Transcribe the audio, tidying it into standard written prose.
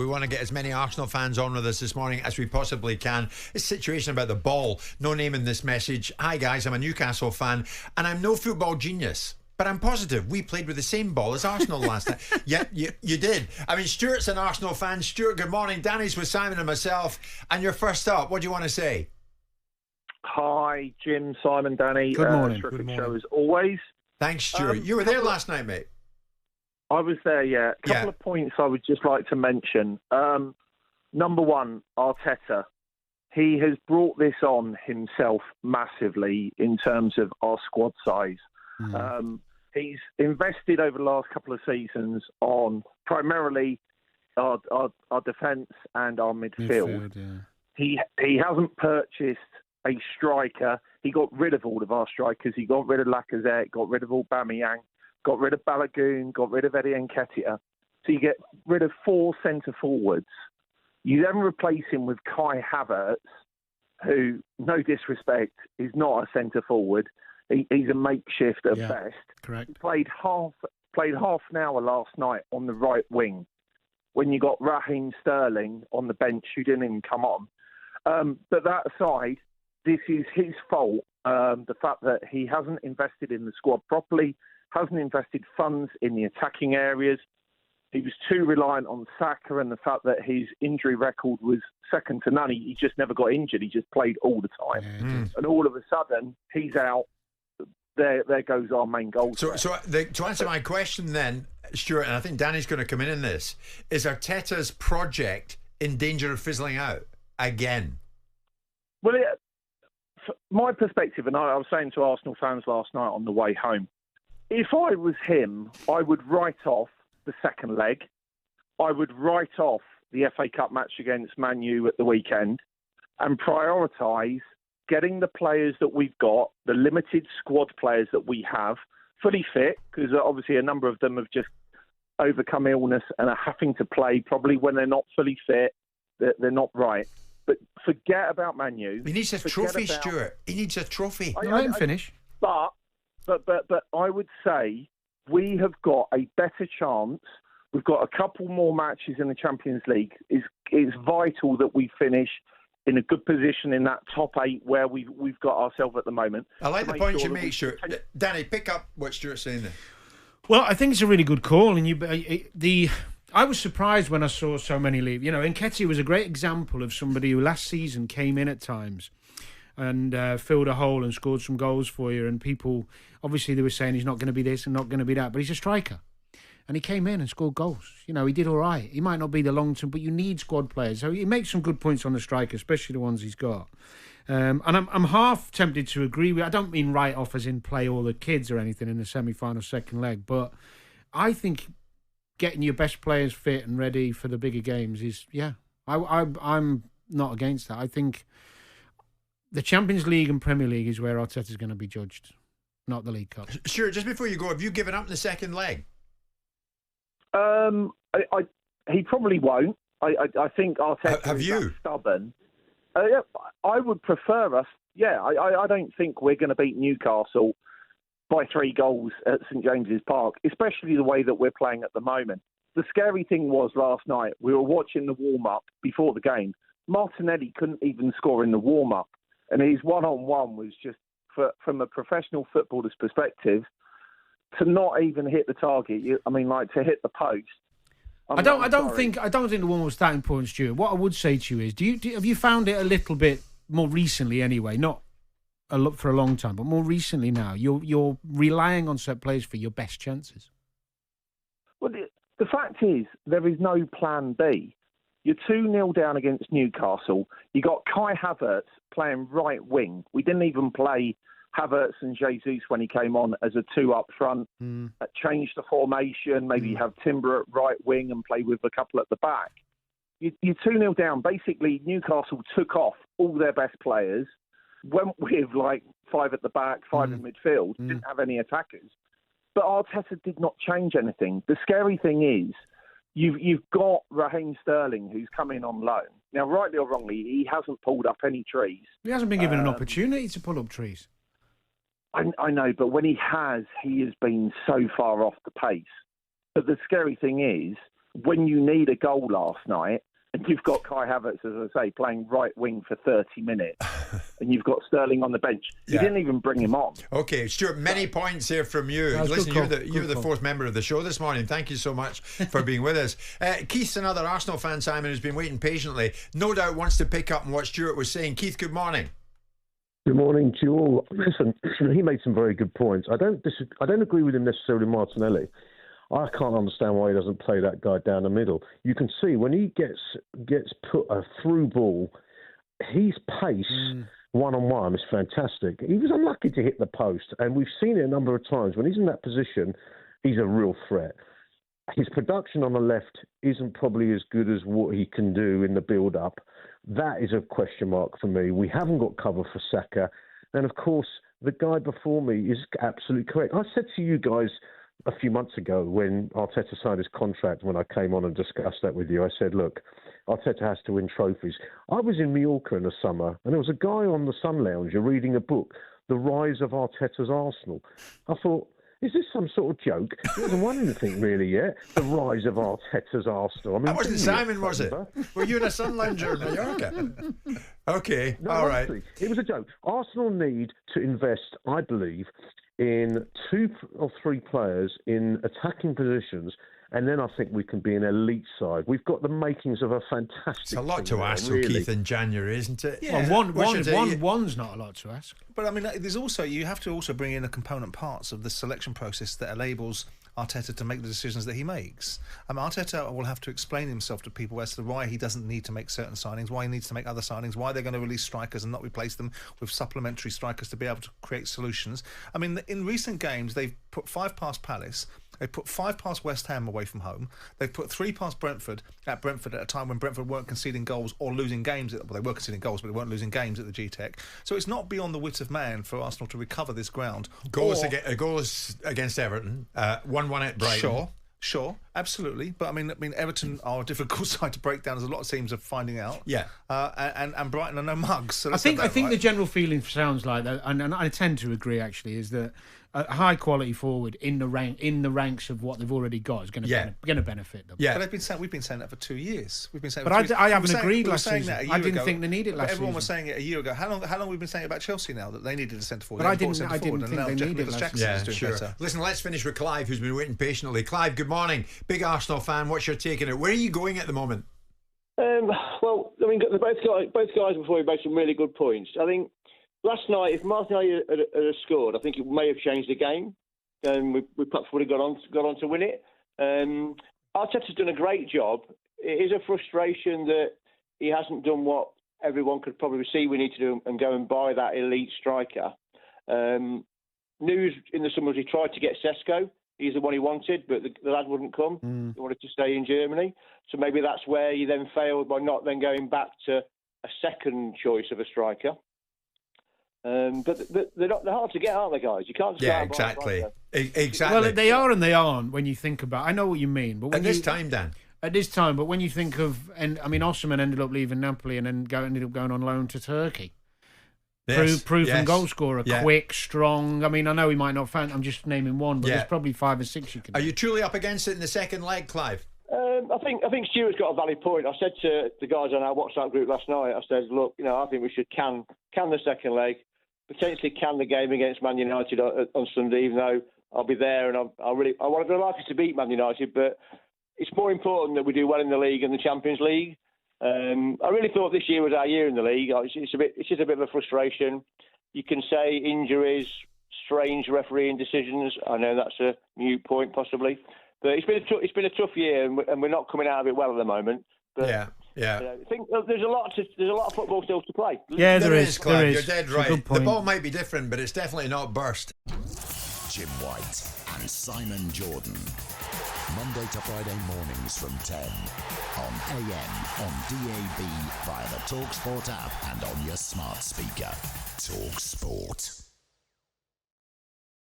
We want to get as many Arsenal fans on with us this morning as we possibly can. This situation about the ball, no name in this message. Hi guys, I'm a Newcastle fan and I'm no football genius, but I'm positive we played with the same ball as Arsenal last night. Yeah, you did. I mean, Stuart's an Arsenal fan. Stuart, good morning. Danny's with Simon and myself. And you're first up. What do you want to say? Hi, Jim, Simon, Danny. Good morning. Terrific Good morning. show as always. Thanks, Stuart. You were there last night, mate. I was there, yeah. A couple of points I would just like to mention. Number one, Arteta. He has brought this on himself massively in terms of our squad size. He's invested over the last couple of seasons on primarily our defence and our midfield. He hasn't purchased a striker. He got rid of all of our strikers. He got rid of Lacazette, got rid of Aubameyang, got rid of Balogun, got rid of Eddie Nketiah. So you get rid of 4 centre-forwards. You then replace him with Kai Havertz, who, no disrespect, is not a centre-forward. He's a makeshift at best. Correct. He played half an hour last night on the right wing when you got Raheem Sterling on the bench who didn't even come on. But that aside, this is his fault. The fact that he hasn't invested in the squad properly, hasn't invested funds in the attacking areas. He was too reliant on Saka, and the fact that his injury record was second to none. He just never got injured. He just played all the time. And all of a sudden, he's out. There goes our main goal. So to answer my question then, Stuart, and I think Danny's going to come in this, is Arteta's project in danger of fizzling out again? Well, from my perspective, and I was saying to Arsenal fans last night on the way home, if I was him, I would write off the second leg. I would write off the FA Cup match against Man U at the weekend and prioritise getting the players that we've got, the limited squad players that we have, fully fit, because obviously a number of them have just overcome illness and are having to play probably when they're not fully fit. They're not right. But forget about Man U. He needs a trophy, Stuart. He needs a trophy. Let him finish. But I would say we have got a better chance. We've got a couple more matches in the Champions League. It's vital that we finish in a good position in that top 8 where we've got ourselves at the moment. I like the point you make, Stuart. Danny, pick up what Stuart's saying there. Well, I think it's a really good call, and I was surprised when I saw so many leave. You know, Nketiah was a great example of somebody who last season came in at times and filled a hole and scored some goals for you. And people, obviously, they were saying he's not going to be this and not going to be that, but he's a striker. And he came in and scored goals. You know, he did all right. He might not be the long term, but you need squad players. So he makes some good points on the striker, especially the ones he's got. And I'm half tempted to agree with. I don't mean write off as in play all the kids or anything in the semi-final second leg, but I think getting your best players fit and ready for the bigger games is I'm not against that. I think the Champions League and Premier League is where Arteta's going to be judged, not the League Cup. Sure. Just before you go, have you given up in the second leg? He probably won't. I think Arteta is that stubborn. I would prefer us. Yeah, I don't think we're going to beat Newcastle by 3 goals at St James's Park, especially the way that we're playing at the moment. The scary thing was last night, we were watching the warm-up before the game. Martinelli couldn't even score in the warm-up, and his one-on-one was just, from a professional footballer's perspective, to not even hit the target. To hit the post. I don't think the one was that important, Stuart. What I would say to you is, have you found it a little bit more recently anyway? Not for a long time, but more recently now, you're relying on set plays for your best chances. Well, the fact is, there is no plan B. You're 2-0 down against Newcastle. You got Kai Havertz playing right wing. We didn't even play Havertz and Jesus when he came on as a 2 up front. Change the formation. Maybe have Timber at right wing and play with a couple at the back. You're 2-0 down. Basically, Newcastle took off all their best players, went with 5 at the back, 5 in midfield, didn't have any attackers. But Arteta did not change anything. The scary thing is, you've got Raheem Sterling, who's come in on loan. Now, rightly or wrongly, he hasn't pulled up any trees. He hasn't been given an opportunity to pull up trees. I know, but when he has been so far off the pace. But the scary thing is, when you need a goal last night, and you've got Kai Havertz, as I say, playing right wing for 30 minutes, and you've got Sterling on the bench. You didn't even bring him on. Okay, Stuart, many points here from you. Listen, you're the fourth member of the show this morning. Thank you so much for being with us. Keith's another Arsenal fan, Simon, who's been waiting patiently. No doubt wants to pick up on what Stuart was saying. Keith, good morning. Good morning to you all. Listen, he made some very good points. I don't agree with him necessarily, Martinelli. I can't understand why he doesn't play that guy down the middle. You can see when he gets put a through ball, his pace one-on-one is fantastic. He was unlucky to hit the post, and we've seen it a number of times. When he's in that position, he's a real threat. His production on the left isn't probably as good as what he can do in the build-up. That is a question mark for me. We haven't got cover for Saka. And, of course, the guy before me is absolutely correct. I said to you guys a few months ago when Arteta signed his contract, when I came on and discussed that with you, I said, look, Arteta has to win trophies. I was in Mallorca in the summer, and there was a guy on the Sun Lounger reading a book, The Rise of Arteta's Arsenal. I thought, is this some sort of joke? He hasn't won anything really yet. The Rise of Arteta's Arsenal. I mean, that wasn't Simon, was it? Were you in a Sun Lounger in Mallorca? Okay, no, all right. Honestly, it was a joke. Arsenal need to invest, I believe, in 2 or 3 players in attacking positions, and then I think we can be an elite side. We've got the makings of a fantastic. It's a lot to team ask, there, really. Keith, in January, isn't it? Yeah. Well, one's not a lot to ask. But I mean, there's also, you have to also bring in the component parts of the selection process that enables Arteta to make the decisions that he makes. Arteta will have to explain himself to people as to why he doesn't need to make certain signings, why he needs to make other signings, why they're going to release strikers and not replace them with supplementary strikers to be able to create solutions. I mean, in recent games, they've put 5 past Palace. They put 5 past West Ham away from home. They've put 3 past Brentford at a time when Brentford weren't conceding goals or losing games. Well, they were conceding goals, but they weren't losing games at the G-Tech. So it's not beyond the wit of man for Arsenal to recover this ground. Goals against Everton, 1-1 at Brighton. Sure, absolutely. But I mean, Everton are a difficult side to break down, as a lot of teams are finding out. Yeah. And Brighton are no mugs. So I think the general feeling sounds like that, and I tend to agree. Actually, is that a high quality forward in the ranks of what they've already got is going to benefit them. Yeah. But we've been saying that for 2 years. We've been saying. But I haven't agreed last season. I didn't think they needed last season. Everyone was saying it a year ago. How long have we been saying about Chelsea now that they needed a centre forward? But I didn't think they needed last season. Yeah, sure. Listen, let's finish with Clive, who's been waiting patiently. Clive, good morning. Big Arsenal fan. What's your take on it? Where are you going at the moment? Well, I mean, both guys before we made some really good points. I think last night, if Martinelli had scored, I think it may have changed the game, and we perhaps would have got on to win it. Arteta's done a great job. It is a frustration that he hasn't done what everyone could probably see we need to do and go and buy that elite striker. News in the summer was he tried to get Sesko. He's the one he wanted, but the lad wouldn't come. He wanted to stay in Germany. So maybe that's where he then failed by not then going back to a second choice of a striker. But they're hard to get, aren't they, guys? You can't just exactly. Well, they are and they aren't when you think about. I know what you mean, but at this time, Dan. At this time, but when you think of, and I mean, Osimhen ended up leaving Napoli and then ended up going on loan to Turkey. Yes, proven goal scorer, quick, strong. I mean, I know he might not fan. I'm just naming one, but there's probably 5 or 6 you can. Are you truly up against it in the second leg, Clive? I think Stuart's got a valid point. I said to the guys on our WhatsApp group last night, I said, look, I think we should can the second leg, potentially can the game against Man United on Sunday, even though I'll be there and I want to like us to beat Man United, but it's more important that we do well in the league and the Champions League. I really thought this year was our year in the league. It's just a bit of a frustration. You can say injuries, strange refereeing decisions. I know that's a mute point possibly, but it's been a tough year, and we're not coming out of it well at the moment. But, yeah. I think there's a lot of football still to play. Yeah, there is. Clive. You're dead right. The ball might be different, but it's definitely not burst. Jim White and Simon Jordan. Monday to Friday mornings from 10 on AM, on DAB, via the talkSPORT app and on your smart speaker. talkSPORT.